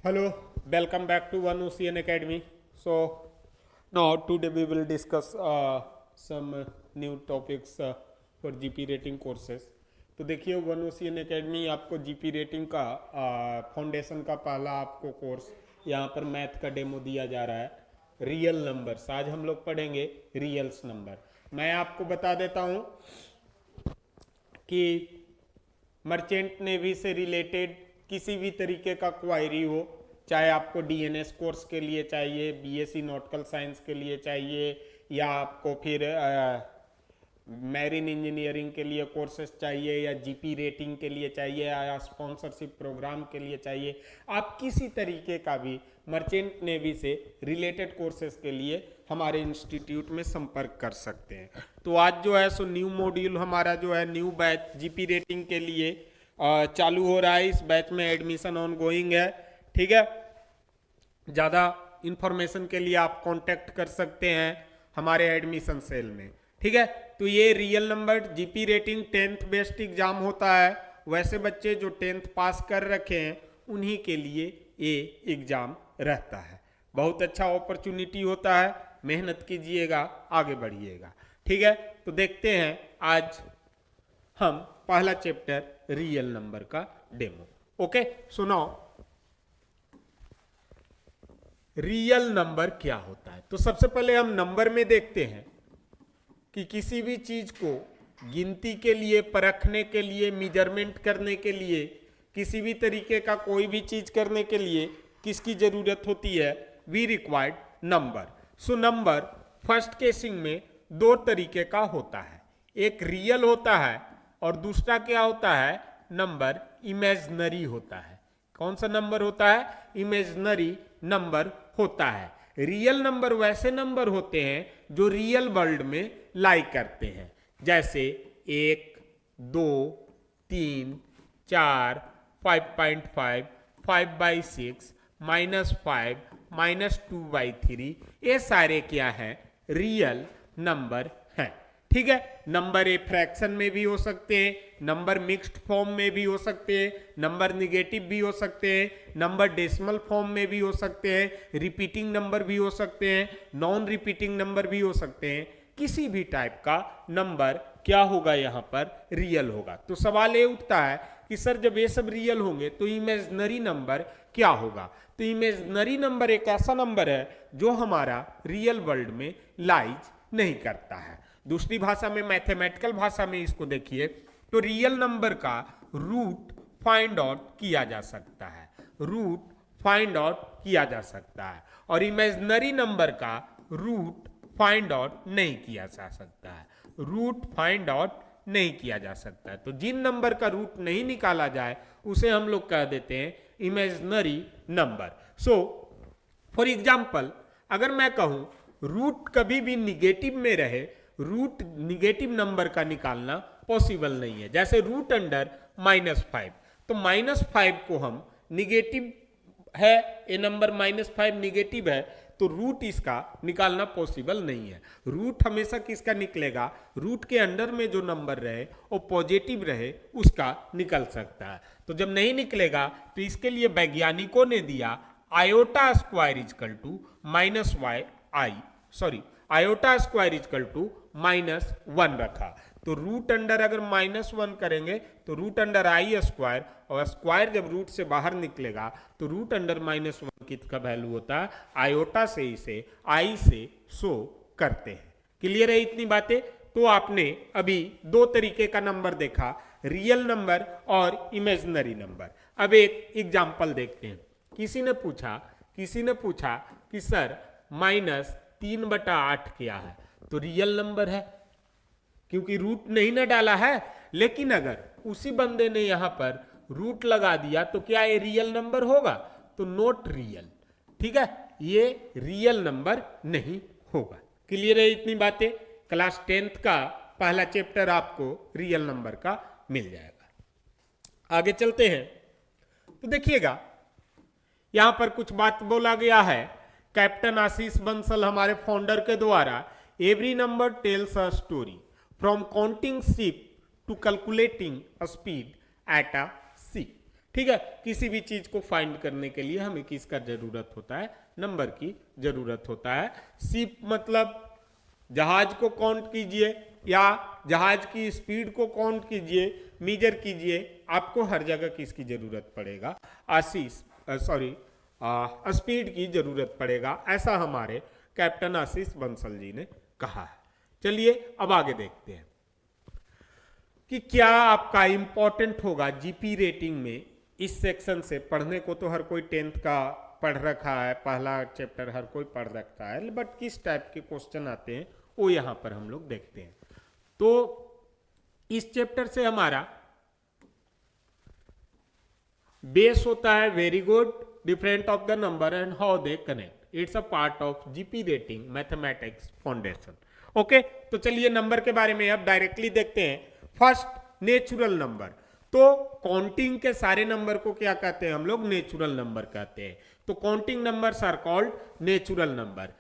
Hello, welcome back to One Ocean Academy. So now today we will discuss some new topics for GP rating courses. तो देखिए one ocean academy आपको GP rating का foundation का पहला आपको course यहाँ पर मैथ का डेमो दिया जा रहा है। रियल नंबर्स आज हम लोग पढ़ेंगे रियल्स नंबर। मैं आपको बता देता हूँ कि मर्चेंट नेवी से रिलेटेड किसी भी तरीके का क्वायरी हो, चाहे आपको डीएनएस कोर्स के लिए चाहिए, बीएससी नॉटिकल साइंस के लिए चाहिए, या आपको फिर मैरीन इंजीनियरिंग के लिए कोर्सेज चाहिए, या जीपी रेटिंग के लिए चाहिए, या स्पॉन्सरशिप प्रोग्राम के लिए चाहिए, आप किसी तरीके का भी मर्चेंट नेवी से रिलेटेड कोर्सेज के लिए हमारे इंस्टीट्यूट में संपर्क कर सकते हैं। तो आज जो है सो न्यू मॉड्यूल हमारा जो है न्यू बैच जीपी रेटिंग के लिए चालू हो रहा है। इस बैच में एडमिशन ऑन गोइंग है, ठीक है। ज़्यादा इंफॉर्मेशन के लिए आप कांटेक्ट कर सकते हैं हमारे एडमिशन सेल में, ठीक है। तो ये real number GP rating 10th based exam होता है। वैसे बच्चे जो 10th पास कर रखे हैं उन्हीं के लिए ये एग्जाम रहता है। बहुत अच्छा अपॉर्चुनिटी होता है, मेहनत कीजिएगा, आगे बढ़िएगा, ठीक है। तो देखते हैं आज हम पहला चैप्टर रियल नंबर का डेमो। ओके, सुनो रियल नंबर क्या होता है। तो सबसे पहले हम नंबर में देखते हैं कि किसी भी चीज को गिनती के लिए, परखने के लिए, मेजरमेंट करने के लिए, किसी भी तरीके का कोई भी चीज करने के लिए किसकी जरूरत होती है? We required number. So number first casing में दो तरीके का होता है, एक रियल होता है और दूसरा क्या होता है? नंबर इमेजिनरी होता है। कौन सा नंबर होता है? इमेजिनरी नंबर होता है। रियल नंबर वैसे नंबर होते हैं जो रियल वर्ल्ड में लाई करते हैं, जैसे 1, 2, 3, 4, 5.5, 5/6, -5, -2/3, ये सारे क्या है? रियल नंबर हैं, ठीक है। नंबर ए फ्रैक्शन में भी हो सकते हैं, नंबर मिक्स्ड फॉर्म में भी हो सकते हैं, नंबर निगेटिव भी हो सकते हैं, नंबर डेसिमल फॉर्म में भी हो सकते हैं, रिपीटिंग नंबर भी हो सकते हैं, नॉन रिपीटिंग नंबर भी हो सकते हैं। किसी भी टाइप का नंबर क्या होगा? यहाँ पर रियल होगा। तो सवाल ये उठता है कि सर जब ये सब रियल होंगे तो इमेजिनरी नंबर क्या होगा? तो इमेजिनरी नंबर एक ऐसा नंबर है जो हमारा रियल वर्ल्ड में लाइज नहीं करता है। दूसरी भाषा में, मैथमेटिकल भाषा में इसको देखिए तो रियल नंबर का रूट फाइंड आउट किया जा सकता है, रूट फाइंड आउट किया जा सकता है, और इमेजिनरी नंबर का रूट फाइंड आउट नहीं किया जा सकता है, रूट फाइंड आउट नहीं किया जा सकता है। तो जिन नंबर का रूट नहीं निकाला जाए उसे हम लोग कह देते हैं imaginary number. So for example अगर मैं कहूं रूट कभी भी निगेटिव में रहे, रूट निगेटिव नंबर का निकालना पॉसिबल नहीं है। जैसे रूट अंडर -5, तो -5 को हम निगेटिव है, ये नंबर -5 निगेटिव है, तो रूट इसका निकालना पॉसिबल नहीं है। रूट हमेशा किसका निकलेगा? रूट के अंडर में जो नंबर रहे वो पॉजिटिव रहे उसका निकल सकता है। तो जब नहीं निकलेगा तो इसके लिए वैज्ञानिकों ने दिया iota square equal to iota square equal to -1 रखा। तो रूट अंडर अगर -1 करेंगे तो रूट अंडर आई स्क्वायर, और स्क्वायर जब रूट से बाहर निकलेगा तो रूट अंडर -1 किसका वैल्यू होता है? आयोटा से इसे आई से शो करते हैं। क्लियर है इतनी बातें? तो आपने अभी दो तरीके का नंबर देखा, रियल नंबर और इमेजिनरी नंबर। अब एक एग्जाम्पल देखते हैं। किसी ने पूछा कि सर -3/8 क्या है? तो रियल नंबर है क्योंकि रूट नहीं ना डाला है। लेकिन अगर उसी बंदे ने यहां पर रूट लगा दिया तो क्या ये रियल नंबर होगा? तो नॉट रियल, ठीक है, ये रियल नंबर नहीं होगा। क्लियर है इतनी बातें? क्लास 10th का पहला चैप्टर आपको रियल नंबर का मिल जाएगा। आगे चलते हैं तो देखिएगा यहां पर कुछ बात बोला गया है कैप्टन आशीष बंसल हमारे फाउंडर के द्वारा। Every number tells a story from counting ship to calculating speed at a sea. ठीक है, किसी भी चीज को फाइंड करने के लिए हमें किसका जरूरत होता है, नंबर की जरूरत होता है। शिप मतलब जहाज को काउंट कीजिए या जहाज की स्पीड को काउंट कीजिए, मेजर कीजिए, आपको हर जगह किसकी जरूरत पड़ेगा, स्पीड की जरूरत पड़ेगा, ऐसा हमारे कैप्टन आशीष बंसल जी ने कहा है। चलिए अब आगे देखते हैं कि क्या आपका इंपॉर्टेंट होगा जीपी रेटिंग में। इस सेक्शन से पढ़ने को तो हर कोई 10th का पढ़ रखा है, पहला चैप्टर हर कोई पढ़ रखता है, बट किस टाइप के क्वेश्चन आते हैं वो यहां पर हम लोग देखते हैं। तो इस चैप्टर से हमारा बेस होता है very good, different of the number and how they connect, it's a part of GP rating mathematics foundation. Okay, तो चलिए नंबर के बारे में अब डायरेक्टली देखते हैं। फर्स्ट नेचुरल नंबर, तो काउंटिंग के सारे नंबर को क्या कहते हैं हम लोग, नेचुरल नंबर कहते हैं। तो counting numbers are called natural number.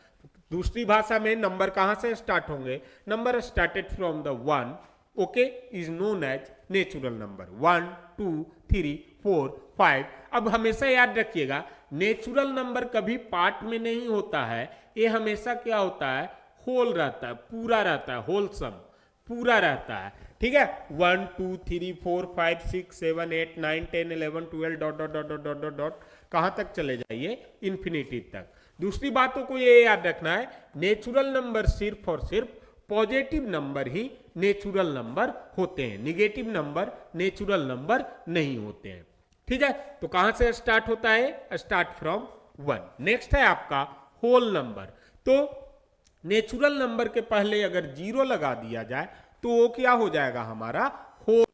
दूसरी भाषा में नंबर कहां से स्टार्ट होंगे, number started from the 1, okay, is known as natural number. 1 2 3 4 5। अब हमेशा याद रखिएगा नेचुरल नंबर कभी पार्ट में नहीं होता है, ये हमेशा क्या होता है, होल रहता है, पूरा रहता है, होलसम पूरा रहता है। ठीक है, 1 2 3 4 5 6 7 8 9 10 11 12 dot dot dot dot dot dot कहां तक चले जाइए, इंफिनिटी तक। दूसरी बातों को ये याद रखना है, नेचुरल नंबर सिर्फ और सिर्फ पॉजिटिव नंबर ही नेचुरल नंबर होते हैं, निगेटिव नंबर नेचुरल नंबर नहीं होते हैं। ठीक है, तो कहां से स्टार्ट होता है, स्टार्ट फ्रॉम 1। नेक्स्ट है आपका होल नंबर। तो नेचुरल नंबर के पहले अगर 0 लगा दिया जाए तो वो क्या हो जाएगा, हमारा होल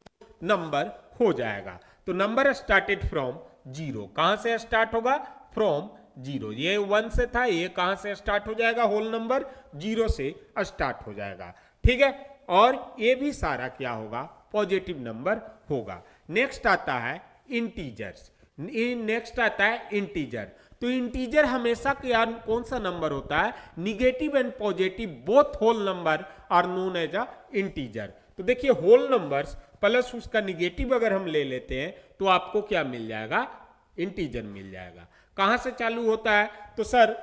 नंबर हो जाएगा। तो नंबर स्टार्टेड फ्रॉम 0, कहां से स्टार्ट होगा, फ्रॉम 0। ये 1 से था, ये कहां से स्टार्ट हो जाएगा, होल नंबर 0 से स्टार्ट हो जाएगा। ठीक है, और ये भी सारा क्या होगा, पॉजिटिव नंबर होगा। नेक्स्ट आता है इंटीजर्स, नेक्स्ट आता है इंटीजर। तो इंटीजर हमेशा क्या, कौन सा नंबर होता है, negative and positive both whole number are known as a integer. तो देखिए होल नंबर्स प्लस उसका निगेटिव अगर हम ले लेते हैं तो आपको क्या मिल जाएगा, इंटीजर मिल जाएगा। कहां से चालू होता है, तो सर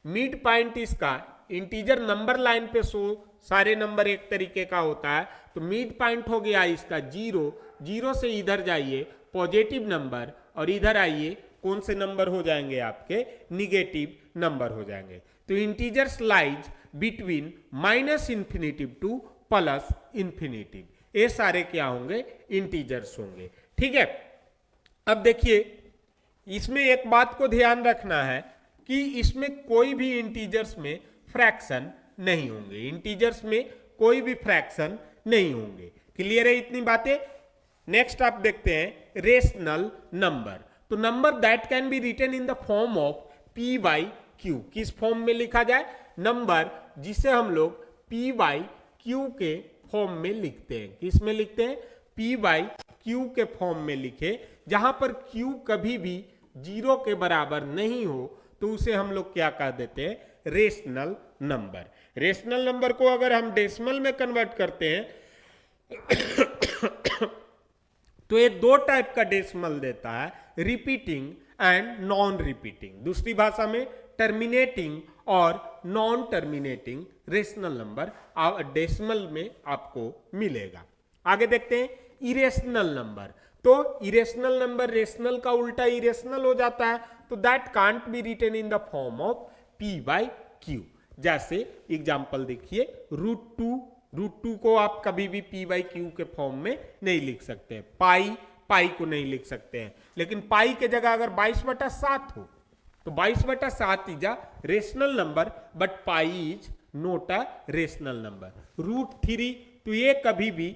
मिड पॉइंट इसका इंटीजर नंबर लाइन पे सारे नंबर एक तरीके का होता है। तो मिड पॉइंट हो गया इसका 0, 0 से इधर जाइए पॉजिटिव नंबर और इधर आइए कौन से नंबर हो जाएंगे आपके, निगेटिव नंबर हो जाएंगे। तो integers lies between minus infinitive two plus infinitive, ये सारे क्या होंगे, इंटीजर्स होंगे। ठीक है, अब देखिए इसमें एक बात को ध्यान रखना है कि इसमें कोई भी इंटीजर्स में फ्रैक्शन नहीं होंगे, इंटीजर्स में कोई भी फ्रैक्शन नहीं होंगे। क्लियर है इतनी बातें। नेक्स्ट आप देखते हैं रेशनल नंबर। तो number that can be written in the form of p by q, किस फॉर्म में लिखा जाए, नंबर जिसे हम लोग पी बाई क्यू के फॉर्म में लिखते हैं। किस में लिखते हैं, पी बाई क्यू के फॉर्म में लिखे। जहां पर क्यू कभी भी 0 के बराबर नहीं हो तो उसे हम लोग क्या कह देते हैं, रेशनल नंबर। रेशनल नंबर को अगर हम डेसिमल में कन्वर्ट करते हैं तो ये 2 टाइप का डेसिमल देता है, रिपीटिंग एंड नॉन रिपीटिंग। दूसरी भाषा में टर्मिनेटिंग और non terminating rational number decimal में आपको मिलेगा। आगे देखते हैं इरेशनल नंबर। तो इरेशनल नंबर रेशनल का उल्टा इरेशनल हो जाता है, तो that can't be written in the form of p by q. जैसे एग्जाम्पल देखिए, रूट टू को आप कभी भी पी बाई क्यू के फॉर्म में नहीं लिख सकते, पाई को नहीं लिख सकते हैं। लेकिन पाई के जगह अगर 22/7 हो तो 22/7 is a rational number, but pi is not a rational number. √3 तो ये कभी भी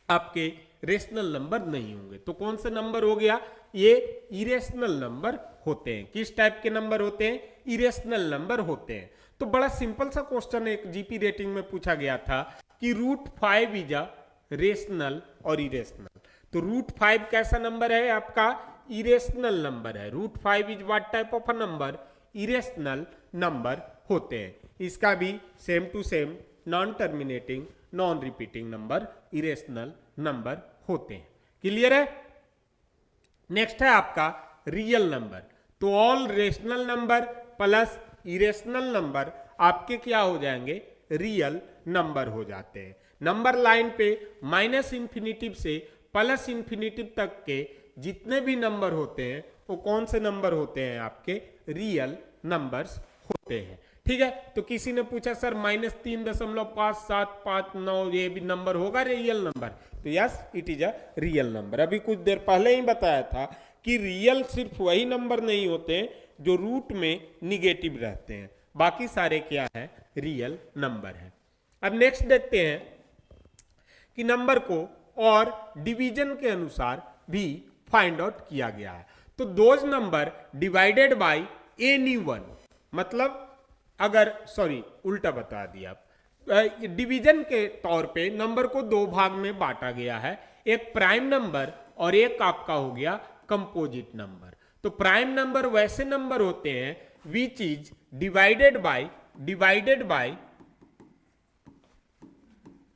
आपके रेशनल नंबर नहीं होंगे। तो कौन सा नंबर हो गया, ये इरेशनल नंबर होते हैं। किस टाइप के नंबर होते हैं, इरेशनल नंबर होते हैं। तो बड़ा सिंपल सा क्वेश्चन एक जीपी रेटिंग में पूछा गया था कि √5 इज अ रेशनल और इरेशनल। तो √5 कैसा नंबर है आपका, इरेशनल नंबर है। √5 is what type of a number, irrational number होते हैं। इसका भी same to same non terminating non repeating number irrational number होते हैं। क्लियर है। नेक्स्ट है आपका रियल नंबर। तो all rational number plus irrational number आपके क्या हो जाएंगे, रियल नंबर हो जाते हैं। नंबर लाइन पे माइनस इन्फिनिटिव से प्लस इन्फिनिटिव तक के जितने भी नंबर होते हैं वो कौन से नंबर होते हैं, आपके रियल नंबर्स होते हैं। ठीक है, तो किसी ने पूछा सर -3.5759 ये भी नंबर होगा रियल नंबर? तो yes, it is a real number. अभी कुछ देर पहले ही बताया था कि रियल सिर्फ वही नंबर नहीं होते हैं जो रूट में निगेटिव रहते हैं, बाकी सारे क्या है, रियल नंबर है। अब नेक्स्ट देखते हैं कि नंबर को और डिवीजन के अनुसार भी फाइंड आउट किया गया है। तो those number divided by any one, मतलब अगर उल्टा बता दिया, डिवीजन के तौर पे नंबर को दो भाग में बांटा गया है, एक प्राइम नंबर और एक आपका हो गया कंपोजिट नंबर। तो प्राइम नंबर वैसे नंबर होते हैं विच is divided by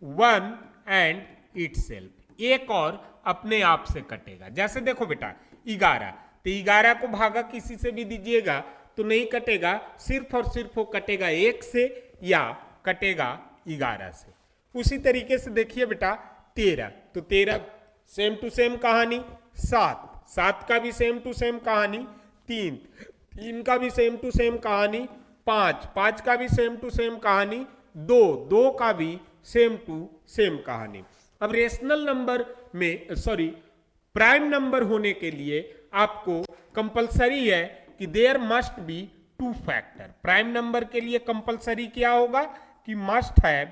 one and itself, एक और अपने आप से कटेगा। जैसे देखो बेटा 11, तो 11 को भागा किसी से भी दीजिएगा तो नहीं कटेगा, सिर्फ और सिर्फ वो कटेगा 1 से या कटेगा 11 से। उसी तरीके से देखिए बेटा 13, तो 13 सेम टू सेम कहानी। 7 का भी सेम टू सेम कहानी। 3 का भी सेम टू सेम कहानी। 5 का भी सेम टू सेम कहानी। 2 का भी सेम टू सेम कहानी। अब रेशनल नंबर में प्राइम नंबर होने के लिए आपको कंपलसरी है कि there must be 2 factor. Prime number के लिए कंपलसरी क्या होगा कि मस्ट हैव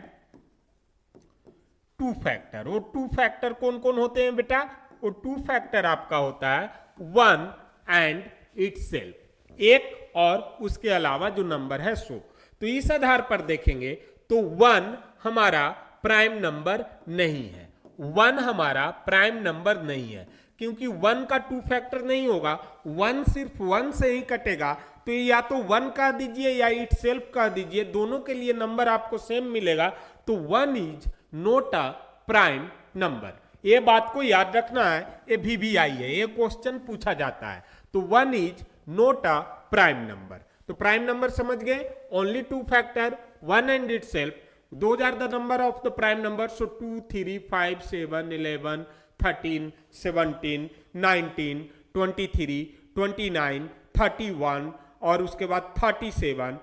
2 फैक्टर। वो 2 फैक्टर कौन कौन होते हैं बेटा? वो 2 फैक्टर आपका होता है 1 एंड इटसेल्फ, एक और उसके अलावा जो नंबर है सो। तो इस आधार पर देखेंगे तो 1 हमारा प्राइम नंबर नहीं है। 1 हमारा प्राइम नंबर नहीं है क्योंकि 1 का 2 फैक्टर नहीं होगा। 1 सिर्फ 1 से ही कटेगा, तो या तो 1 कह दीजिए या इटसेल्फ कह दीजिए, दोनों के लिए नंबर आपको सेम मिलेगा। तो 1 is not a prime number. ये बात को याद रखना है, ये VVI है, ये क्वेश्चन पूछा जाता है। तो 1 is not a prime number. तो प्राइम नंबर समझ गए, only 2 factor 1 and itself. Those are the number of the prime numbers. So 2, 3, 5, 7, 11, 13, 17, 19, 23, 29, 31 और उसके बाद 37,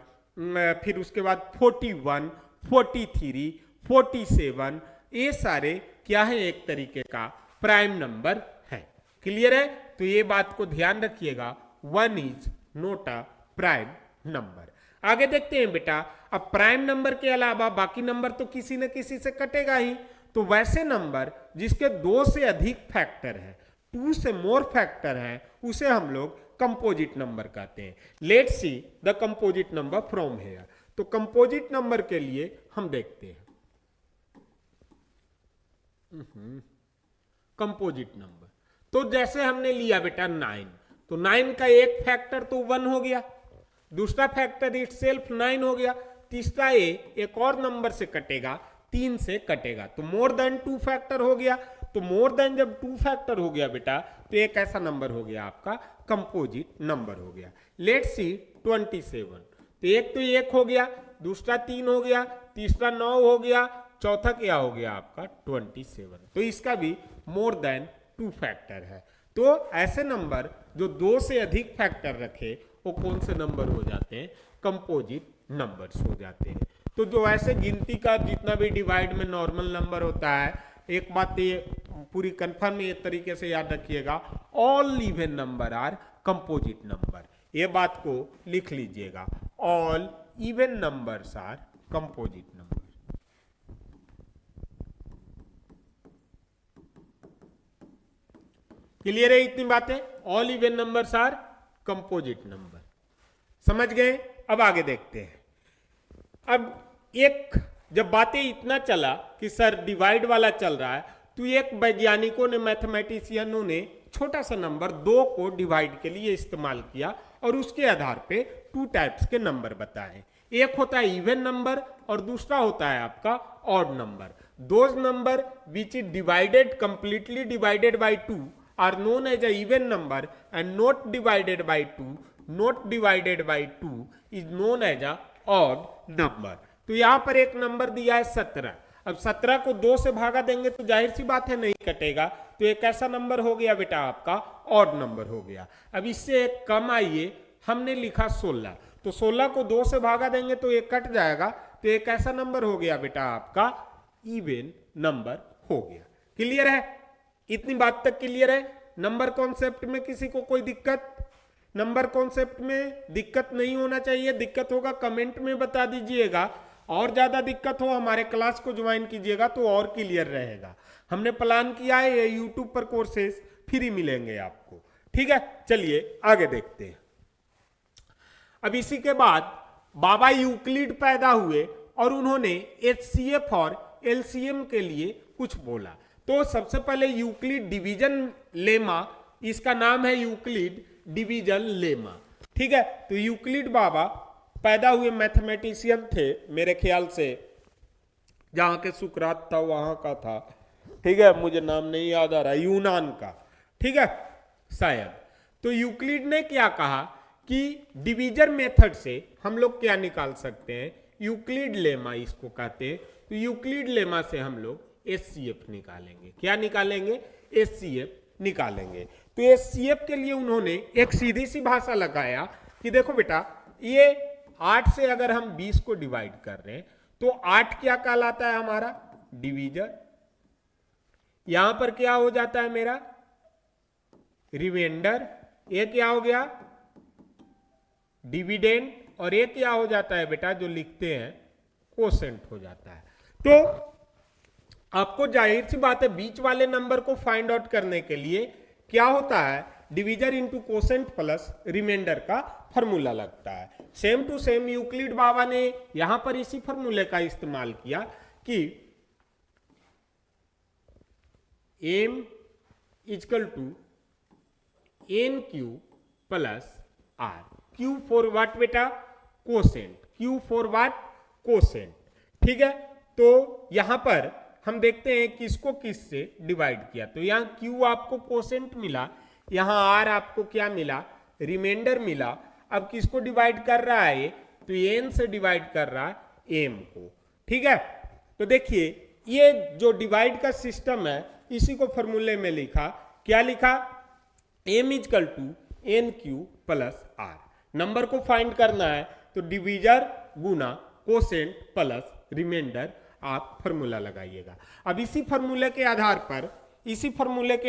फिर उसके बाद 41, 43, 47, ये सारे क्या है, एक तरीके का प्राइम नंबर है। क्लियर है? तो ये बात को ध्यान रखिएगा, 1 is not a prime number. आगे देखते हैं बेटा, अब प्राइम नंबर के अलावा बाकी नंबर तो किसी न किसी से कटेगा ही। तो वैसे नंबर जिसके 2 से अधिक फैक्टर है, 2 से मोर फैक्टर है, उसे हम लोग कंपोजिट नंबर कहते हैं। Let's see the composite number from here. तो कंपोजिट नंबर के लिए हम देखते हैं कंपोजिट नंबर। तो जैसे हमने लिया बेटा 9, तो 9 का एक फैक्टर तो 1 हो गया, दूसरा फैक्टर इटसेल्फ 9 हो गया, तीसरा एक और नंबर से कटेगा, 3 से कटेगा, तो मोर देन 2 फैक्टर हो गया। तो मोर देन जब 2 फैक्टर हो गया बेटा, तो एक ऐसा नंबर हो गया आपका कंपोजिट नंबर हो गया। लेट्स सी 27, तो एक तो 1 हो गया, दूसरा 3 हो गया, तीसरा 9 हो गया, चौथा क्या हो गया आपका 27। तो इसका भी मोर देन 2 फैक्टर है। तो ऐसे नंबर जो 2 से अधिक फैक्टर रखे वो कौन से नंबर हो जाते हैं? कंपोजिट नंबर्स हो जाते हैं। तो जो ऐसे गिनती का जितना भी डिवाइड में नॉर्मल नंबर होता है, एक बात ये पूरी कंफर्म ये तरीके से याद रखिएगा, all even number are composite number. ये बात को लिख लीजिएगा, all even numbers are composite number. Clear है इतनी बातें? All even numbers are composite number, समझ गए? अब आगे देखते हैं। अब एक जब बातें इतना चला कि सर डिवाइड वाला चल रहा है, तो एक वैज्ञानिकों ने, मैथमेटिशियनों ने छोटा सा नंबर 2 को डिवाइड के लिए इस्तेमाल किया और उसके आधार पे 2 टाइप्स के नंबर बताए। एक होता है इवन नंबर और दूसरा होता है आपका odd number. Those number which is divided completely divided by 2 are known as a even number and not divided by 2 not divided by 2 is known as a odd number. तो यहां पर एक number दिया है 17। अब 17 को 2 से भागा देंगे तो जाहिर सी बात है नहीं कटेगा, तो एक ऐसा नंबर हो गया बेटा आपका ऑड नंबर हो गया। अब इससे एक कम आइए, हमने लिखा 16, तो 16 को 2 से भागा देंगे तो एक कट जाएगा, तो एक ऐसा नंबर हो गया बेटा आपका इवन नंबर हो गया। क्लियर है? इतनी बात तक क्लियर है? नंबर कॉन्सेप्ट में किसी को कोई दिक्कत? नंबर कॉन्सेप्ट में दिक्कत नहीं होना चाहिए, दिक्कत होगा कमेंट में बता दीजिएगा, और ज्यादा दिक्कत हो हमारे क्लास को ज्वाइन कीजिएगा तो और क्लियर रहेगा। हमने प्लान किया है ये यूट्यूब पर कोर्सेस फ्री मिलेंगे आपको। ठीक है, चलिए आगे देखते हैं। अब इसी के बाद बाबा यूक्लिड पैदा हुए और उन्होंने HCF और LCM के लिए कुछ बोला। तो सबसे पहले यूक्लिड डिवीजन लेमा, इसका नाम है यूक्लिड डिवीजन लेमा। ठीक है, तो यूक्लिड बाबा पैदा हुए मैथमेटिशियन थे, मेरे ख्याल से जहां के सुकरात था वहां का था। ठीक है, मुझे नाम नहीं याद आ रहा, यूनान का। ठीक है शायद। तो यूक्लिड ने क्या कहा कि डिवीजन मेथड से हम लोग क्या निकाल सकते हैं, यूक्लिड लेमा इसको कहते हैं। तो यूक्लिड लेमा से हम लोग HCF निकालेंगे। क्या निकालेंगे? HCF निकालेंगे। तो HCF के लिए उन्होंने एक सीधी सी भाषा लगाया कि देखो बेटा, ये 8 से अगर हम 20 को डिवाइड कर रहे हैं तो 8 क्या कहलाता है हमारा? डिवीजर। यहां पर क्या हो जाता है मेरा? रिमाइंडर। ये क्या हो गया? डिविडेंड। और ये क्या हो जाता है बेटा जो लिखते हैं? कोसेंट हो जाता है। तो आपको जाहिर सी बात है बीच वाले नंबर को फाइंड आउट करने के लिए क्या होता है? Divisor into quotient plus remainder का फॉर्मूला लगता है। सेम टू सेम यूक्लिड बाबा ने यहां पर इसी फॉर्मूले का इस्तेमाल किया कि m equal to N Q plus r. Q for what बेटा? Quotient. Q for what? Quotient. ठीक है, तो यहां पर हम देखते हैं किसको किस से डिवाइड किया। तो यहां क्यू आपको कोसेंट मिला, यहां आर आपको क्या मिला? रिमाइंडर मिला। अब किसको डिवाइड कर रहा है? तो एन से डिवाइड कर रहा है एम को। ठीक है, तो देखिए ये जो डिवाइड का सिस्टम है इसी को फॉर्मूले में लिखा। क्या लिखा? M equal to N Q plus R. Number को फाइंड करना है तो डिवीजर गुना कोसेंट प्लस रिमाइंडर आप फॉर्मूला लगाइएगा। अब इसी फॉर्मूले के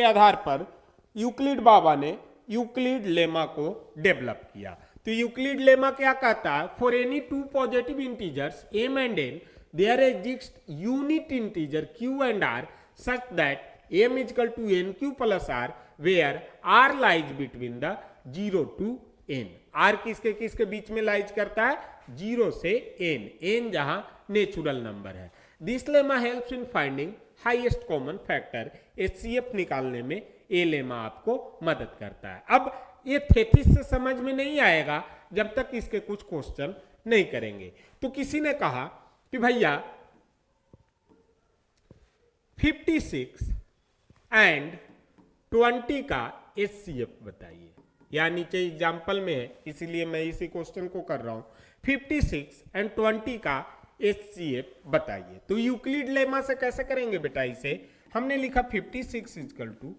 आधार पर यूक्लिड बाबा ने यूक्लिड लेमा को डेवलप किया। तो यूक्लिड लेमा क्या कहता है? For any two positive integers m and n there exist unit integer q and r such that m equal to N Q plus R where r lies between the 0 to n। r किसके किसके बीच में lies करता है? 0 से n जहां natural number है। This lemma helps in finding highest common factor. HCF निकालने में ये लेमा आपको मदद करता है। अब ये थेसिस से समझ में नहीं आएगा जब तक इसके कुछ क्वेश्चन नहीं करेंगे। तो किसी ने कहा कि भैया 56 एंड 20 का HCF बताइए। या नीचे एग्जाम्पल में है इसीलिए मैं इसी क्वेश्चन को कर रहा हूं। 56 एंड 20 का HCF बताइए। तो यूक्लिड लेमा से कैसे करेंगे बेटा इसे? हमने लिखा 56 इजकल टू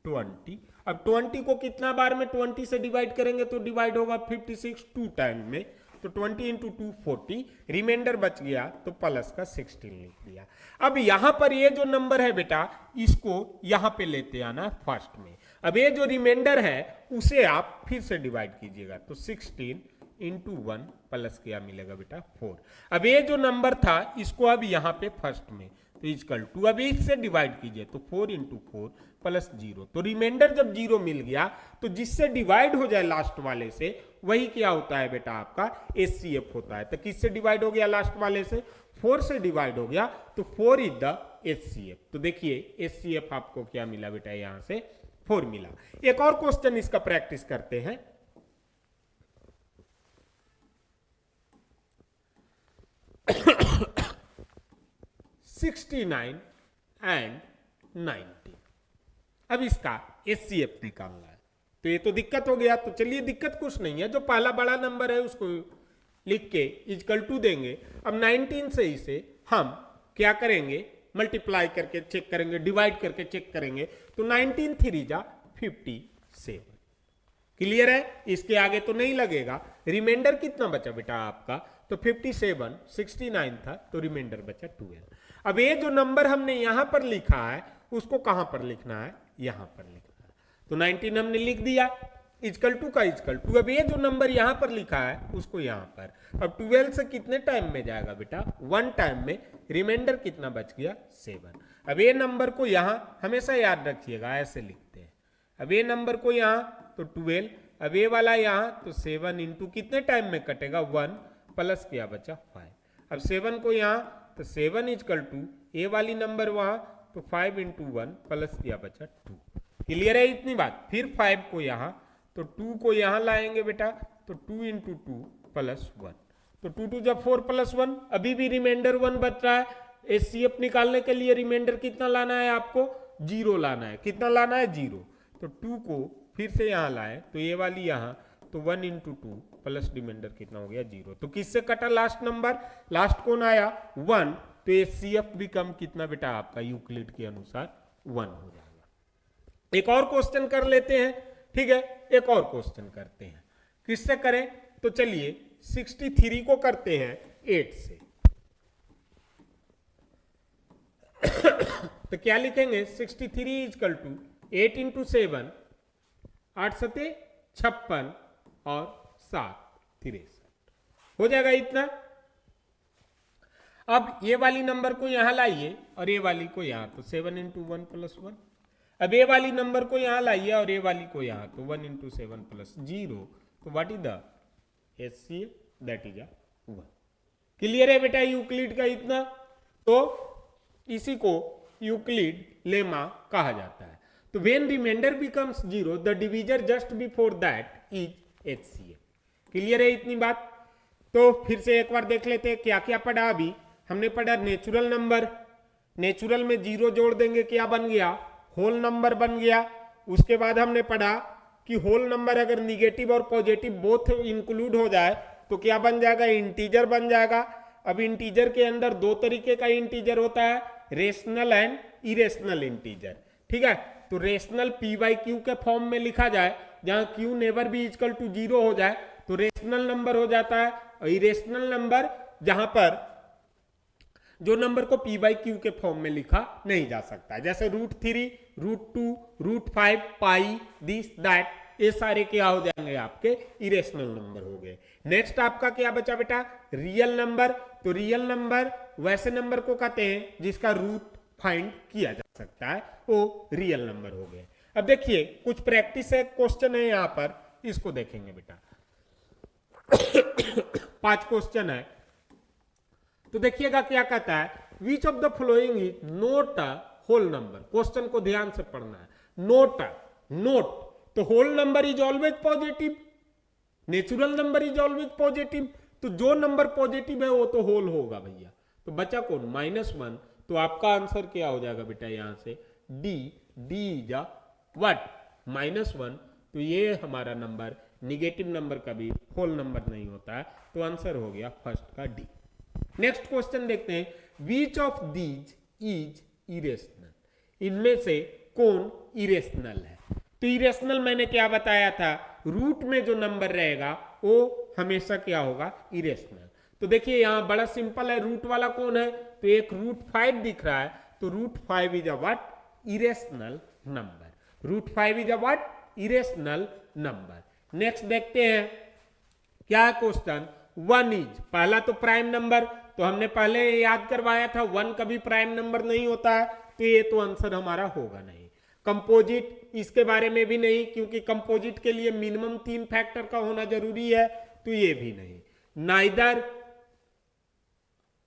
20। अब 20 को कितना बार में 20 से डिवाइड करेंगे तो डिवाइड होगा 56 2 टाइम में, तो 20 इंटू 2 40। रिमाइंडर बच गया तो प्लस का 16 लिख दिया। अब यहां पर ये जो नंबर है बेटा इसको यहां पे लेते आना फर्स्ट में। अब ये जो रिमाइंडर है उसे आप फिर से डिवाइड कीजिएगा तो 16 इंटू 1 प्लस क्या मिलेगा बेटा 4। अब ये जो नंबर था इसको अब यहां पे फर्स्ट में तो इजकल टू, अब इससे डिवाइड कीजिए तो 4 इंटू 4 प्लस 0। तो रिमाइंडर जब 0 मिल गया तो जिससे डिवाइड हो जाए लास्ट वाले से वही क्या होता है बेटा आपका HCF होता है। तो किससे डिवाइड हो गया लास्ट वाले से? 4 से डिवाइड हो गया तो 4 इज द HCF। तो देखिए HCF आपको क्या मिला बेटा? यहां से 4 मिला। एक और क्वेश्चन इसका प्रैक्टिस करते हैं। 69 एंड 90। अब इसका HCF निकालना है, तो ये तो दिक्कत हो गया। तो चलिए दिक्कत कुछ नहीं है, जो पहला बड़ा नंबर है उसको लिख के इक्वल टू देंगे। अब 19 से इसे हम क्या करेंगे, मल्टीप्लाई करके चेक करेंगे, डिवाइड करके चेक करेंगे। तो 19 3 जा 57। क्लियर है, इसके आगे तो नहीं लगेगा। रिमाइंडर कितना बचा बेटा आपका, तो 57 69 था, तो रिमाइंडर बचा 12। अब ये जो नंबर हमने यहां पर लिखा है उसको कहां पर लिखना है, यहां पर लिखना है। तो 19 हमने लिख दिया, इक्वल टू का इक्वल टू। अब ये जो नंबर यहां पर लिखा है उसको यहां पर। अब 12 से कितने टाइम में जाएगा बेटा, 1 टाइम में। रिमाइंडर कितना बच गया, 7। अब ये नंबर को यहां हमेशा याद रखिएगा, ऐसे लिखते हैं। अब ये नंबर को यहां तो 12, अब ये वाला यहां तो 7 इंटू कितने टाइम में कटेगा, 1 प्लस क्या बचा 5। अब 7 को यहां तो 7 इक्वल टू ये वाली नंबर वहां तो 5 इंटू 1 प्लस क्या बचा 2। क्लियर है इतनी बात। फिर 5 को यहां तो 2 को यहां लाएंगे बेटा, तो 2 इंटू 2 प्लस 1, तो 2 2 जब 4 प्लस 1, अभी भी रिमाइंडर 1 बच रहा है। HCF निकालने के लिए रिमाइंडर कितना लाना है आपको, 0 लाना है। कितना लाना है, 0। तो 2 को फिर से यहां लाए तो ये वाली यहां तो 1 इंटू 2 प्लस रिमाइंडर कितना हो गया, 0। तो किससे कटा लास्ट नंबर, लास्ट कौन आया, 1। तो HCF बिकम कितना बेटा आपका, यूक्लिड के अनुसार 1 हो जाएगा। एक और क्वेश्चन कर लेते हैं, ठीक है। एक और क्वेश्चन करते हैं, किससे करें, तो चलिए 63 को करते हैं 8 से। तो क्या लिखेंगे, 63 इक्वल टू 8 इंटू 7, 8 सते 56 और 7 63 हो जाएगा इतना। अब ये वाली नंबर को यहां लाइए और ये वाली को यहां, तो 7 इंटू 1 प्लस 1। अब ये वाली नंबर को यहां लाइए और ये वाली को यहां, तो 1 इंटू 7 प्लस 0। तो what is the HCF, that is 1। Clear है बेटा यूक्लिड का इतना। तो इसी को यूक्लिड लेमा कहा जाता है। तो when reminder becomes 0 the divisor just before that is HCF। Clear है इतनी बात। तो फिर से एक बार देख लेते हैं क्या क्या पढ़ा। अभी हमने पढ़ा नेचुरल नंबर, नेचुरल में 0 जोड़ देंगे क्या बन गया, होल नंबर बन गया। उसके बाद हमने पढ़ा कि होल नंबर अगर निगेटिव और पॉजिटिव बोथ इंक्लूड हो जाए तो क्या बन जाएगा, इंटीजर बन जाएगा। अब इंटीजर के अंदर दो तरीके का इंटीजर होता है, रेशनल एंड इरेशनल इंटीजर, ठीक है। तो रेशनल p/q के फॉर्म में लिखा जाए, जहां q नेवर भी इक्वल टू 0 हो जाए तो रेशनल नंबर हो जाता है। और इरेशनल नंबर जहां पर जो नंबर को p/q के फॉर्म में लिखा नहीं जा सकता, जैसे √3, √2, √5, पाई, दिस दैट, ये सारे क्या हो जाएंगे आपके इरेशनल नंबर हो गए। नेक्स्ट आपका क्या बचा बेटा, रियल नंबर। तो रियल नंबर वैसे नंबर को कहते हैं जिसका रूट फाइंड किया जा सकता है, वो रियल नंबर हो गए। अब देखिए कुछ प्रैक्टिस है, क्वेश्चन है यहाँ पर, इसको देखेंगे बेटा। 5 क्वेश्चन है, तो देखिएगा क्या कहता है, which of the following is not a whole number. Question को ध्यान से पढ़ना है। नोट तो whole number is always positive, natural number is always positive. तो जो नंबर पॉजिटिव है वो तो होल होगा भैया। तो बचा कौन, -1। तो आपका आंसर क्या हो जाएगा बेटा यहां से, डी इज अ व्हाट, -1। तो ये हमारा नंबर निगेटिव नंबर का भी होल नंबर नहीं होता है। तो आंसर हो गया फर्स्ट का डी। नेक्स्ट क्वेश्चन देखते हैं, which of these is irrational. इनमें से कौन इरेशनल है। तो इरेशनल मैंने क्या बताया था, रूट में जो नंबर रहेगा वो हमेशा क्या होगा, इरेशनल। तो देखिए यहां बड़ा सिंपल है, रूट वाला कौन है, तो एक √5 दिख रहा है, तो √5 is a what, irrational number. √5 is a what, irrational number. Next देखते हैं क्या है क्वेश्चन, 1 इज, पहला तो प्राइम नंबर, तो हमने पहले याद करवाया था 1 कभी प्राइम नंबर नहीं होता है, तो ये तो आंसर हमारा होगा नहीं। कंपोजिट, इसके बारे में भी नहीं, क्योंकि कंपोजिट के लिए मिनिमम 3 फैक्टर का होना जरूरी है, तो ये भी नहीं। नाइदर,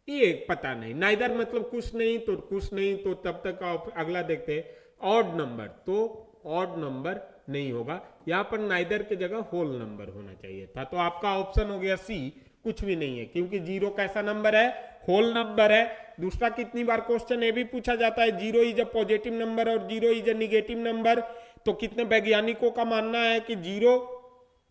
ये पता नहीं, नाइदर मतलब कुछ नहीं तो कुछ नहीं, तो तब तक अगला देखते हैं, ऑड नंबर, तो ऑड नंबर नहीं होगा, यहां पर नाइदर की जगह होल नंबर होना चाहिए था। तो आपका ऑप्शन हो गया सी, कुछ भी नहीं है, क्योंकि जीरो कैसा नंबर है, होल नंबर है। दूसरा, कितनी बार क्वेश्चन ये भी पूछा जाता है, zero is a positive number और zero is a negative number. तो कितने वैज्ञानिकों का मानना है कि जीरो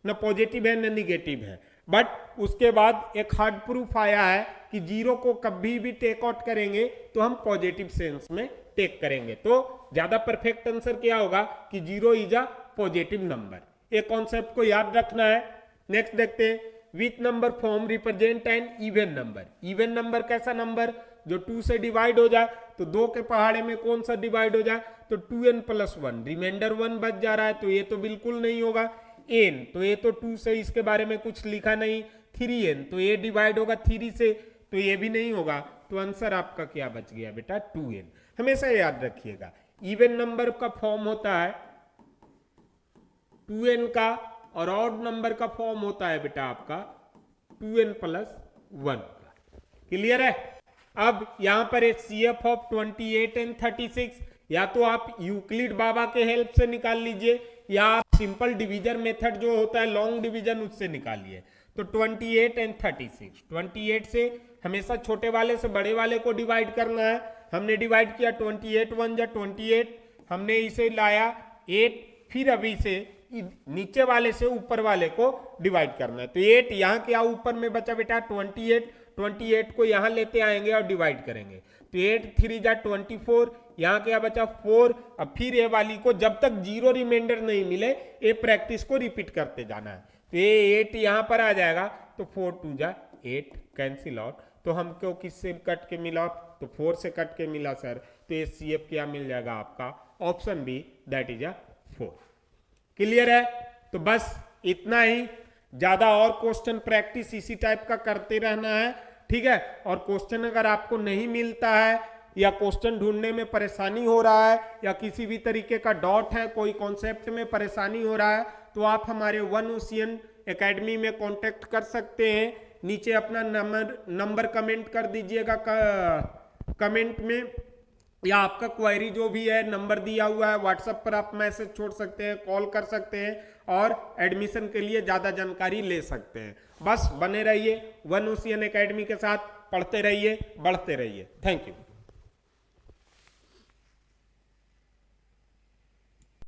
न पॉजिटिव है न निगेटिव है, बट उसके बाद एक हार्ड प्रूफ आया है कि जीरो को कभी भी टेक आउट करेंगे तो हम पॉजिटिव सेंस में टेक करेंगे। तो ज्यादा परफेक्ट आंसर क्या होगा कि zero is a positive number. एक कॉन्सेप्ट को याद रखना है। नेक्स्ट देखते हैं, which number form represent N even number. Even number कैसा नंबर, जो 2 से डिवाइड हो जाए, तो 2 के पहाड़े में कौन सा डिवाइड हो जाए, तो 2n + 1, रिमाइंडर 1 बच जा रहा है, तो ये तो बिल्कुल नहीं होगा। n, तो ये तो 2 से, इसके बारे में कुछ लिखा नहीं। 3n, तो ये डिवाइड होगा 3 से, तो ये भी नहीं होगा। तो आंसर आपका क्या बच गया बेटा, 2n। हमेशा याद रखिएगा, इवन नंबर का फॉर्म होता है 2n का, और ऑड नंबर का फॉर्म होता है बेटा आपका 2n + 1 का। क्लियर है। अब यहां पर एक CF ऑफ 28 एंड 36, या तो आप यूक्लिड बाबा के हेल्प से निकाल लीजिए, या आप सिंपल डिवीजन मेथड जो होता है लॉन्ग डिवीजन, उससे निकालिए। तो 28 एंड 36, 28 से हमेशा छोटे वाले से बड़े वाले को डिवाइड करना है। हमने डिवाइड किया 28 1 जा 28, हमने इसे लाया 8, फिर अभी से नीचे वाले से ऊपर वाले को डिवाइड करना है। तो 8 यहाँ क्या ऊपर में बचा बेटा 28 को यहाँ लेते आएंगे और डिवाइड करेंगे। तो 8 3 जा 24, यहाँ क्या बचा 4। अब फिर ये वाली को जब तक जीरो रिमाइंडर नहीं मिले ये प्रैक्टिस को रिपीट करते जाना है। तो ये 8 यहाँ पर आ जाएगा, तो 4 2 जा 8, कैंसिल आउट। तो हमको किससे कट के मिला, तो 4 से कट के मिला सर। तो ये CF क्या मिल जाएगा आपका, option B, that is a 4। Clear है। तो बस इतना ही, ज्यादा और क्वेश्चन प्रैक्टिस इसी टाइप का करते रहना है, ठीक है। और क्वेश्चन अगर आपको नहीं मिलता है, या क्वेश्चन ढूंढने में परेशानी हो रहा है, या किसी भी तरीके का डॉट है, कोई कॉन्सेप्ट में परेशानी हो रहा है, तो आप हमारे वन ओशियन एकेडमी में कांटेक्ट कर सकते हैं। नीचे अपना नंबर कमेंट कर दीजिएगा कमेंट में, या आपका क्वेरी जो भी है नंबर दिया हुआ है, व्हाट्सएप पर आप मैसेज छोड़ सकते हैं, कॉल कर सकते हैं, और एडमिशन के लिए ज़्यादा जानकारी ले सकते हैं। बस बने रहिए वन ओशियन एकेडमी के साथ, पढ़ते रहिए, बढ़ते रहिए। Thank you.